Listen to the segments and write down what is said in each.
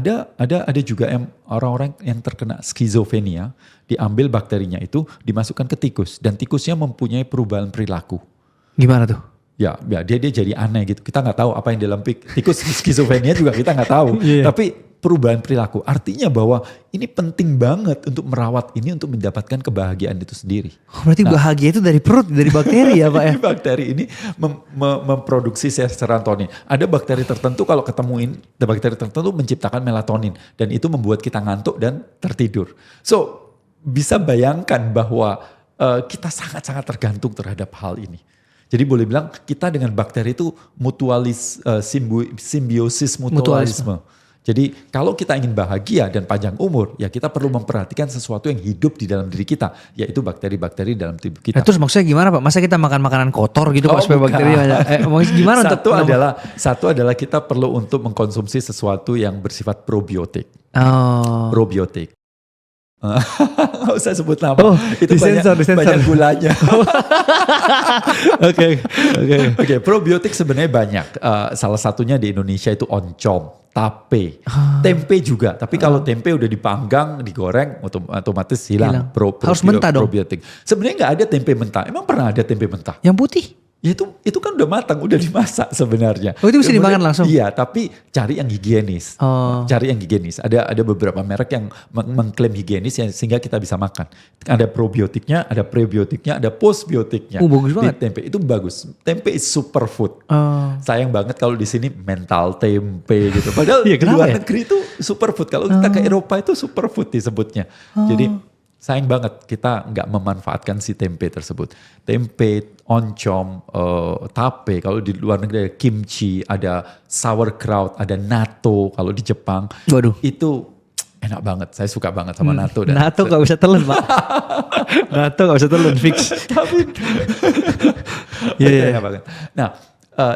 ada juga yang orang-orang yang terkena skizofrenia, diambil bakterinya itu dimasukkan ke tikus dan tikusnya mempunyai perubahan perilaku. Gimana tuh? Ya dia jadi aneh gitu. Kita nggak tahu apa yang dalam tikus skizofrenia juga kita nggak tahu. Yeah. Tapi perubahan perilaku artinya bahwa ini penting banget untuk merawat ini untuk mendapatkan kebahagiaan itu sendiri. Oh, berarti bahagia itu dari perut, dari bakteri ya Pak ya? Bakteri ini memproduksi serotonin. Ada bakteri tertentu kalau ketemuin, bakteri tertentu menciptakan melatonin dan itu membuat kita ngantuk dan tertidur. So bisa bayangkan bahwa kita sangat-sangat tergantung terhadap hal ini. Jadi boleh bilang kita dengan bakteri itu simbiosis mutualisme. Jadi kalau kita ingin bahagia dan panjang umur, ya kita perlu memperhatikan sesuatu yang hidup di dalam diri kita, yaitu bakteri-bakteri dalam tubuh kita. Terus maksudnya gimana Pak? Masa kita makan makanan kotor gitu Pak supaya bakteri banyak? Gimana Satu adalah kita perlu untuk mengkonsumsi sesuatu yang bersifat probiotik. Probiotik. Nggak usah sebut nama. Itu banyak gulanya. Oke. Probiotik sebenarnya banyak. Salah satunya di Indonesia itu oncom, tape, tempe juga. Tapi kalau tempe udah dipanggang, digoreng, otomatis hilang. Harus mentah dong. Probiotik. Sebenarnya nggak ada tempe mentah. Emang pernah ada tempe mentah? Yang putih? Ya itu kan udah matang, udah dimasak sebenarnya. Oh itu bisa dimakan langsung? Iya, tapi cari yang higienis. Cari yang higienis. Ada beberapa merek yang mengklaim higienis sehingga kita bisa makan. Ada probiotiknya, ada prebiotiknya, ada postbiotiknya. Bagus banget. Di tempe itu bagus. Tempe is superfood. Sayang banget kalau di sini mental tempe gitu. Padahal di luar negeri itu superfood. Kalau kita ke Eropa itu superfood disebutnya. Jadi sayang banget kita nggak memanfaatkan si tempe tersebut. Tempe, oncom, tape, kalau di luar negeri ada kimchi, ada sauerkraut, ada natto kalau di Jepang. Waduh. Itu enak banget, saya suka banget sama natto. Natto gak bisa telan Pak. Natto gak bisa telan, fix. Tapi, enak banget. Nah,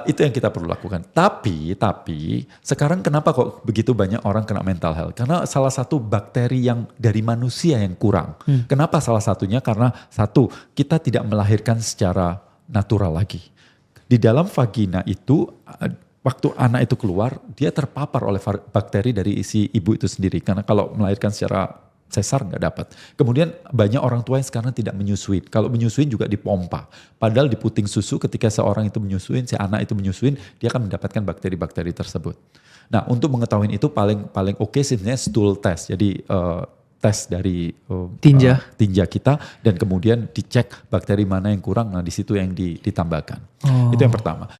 itu yang kita perlu lakukan. Tapi sekarang kenapa kok begitu banyak orang kena mental health? Karena salah satu bakteri yang dari manusia yang kurang. Kenapa salah satunya? Karena satu, kita tidak melahirkan secara natural lagi. Di dalam vagina itu, waktu anak itu keluar, dia terpapar oleh bakteri dari isi ibu itu sendiri. Karena kalau melahirkan secara sesar nggak dapat. Kemudian banyak orang tua yang sekarang tidak menyusui. Kalau menyusui juga dipompa. Padahal di puting susu ketika seorang itu menyusuin, si anak itu menyusuin, dia akan mendapatkan bakteri-bakteri tersebut. Nah untuk mengetahui itu paling oke sebenarnya stool test. Jadi tes dari tinja kita dan kemudian dicek bakteri mana yang kurang. Nah di situ yang ditambahkan. Itu yang pertama.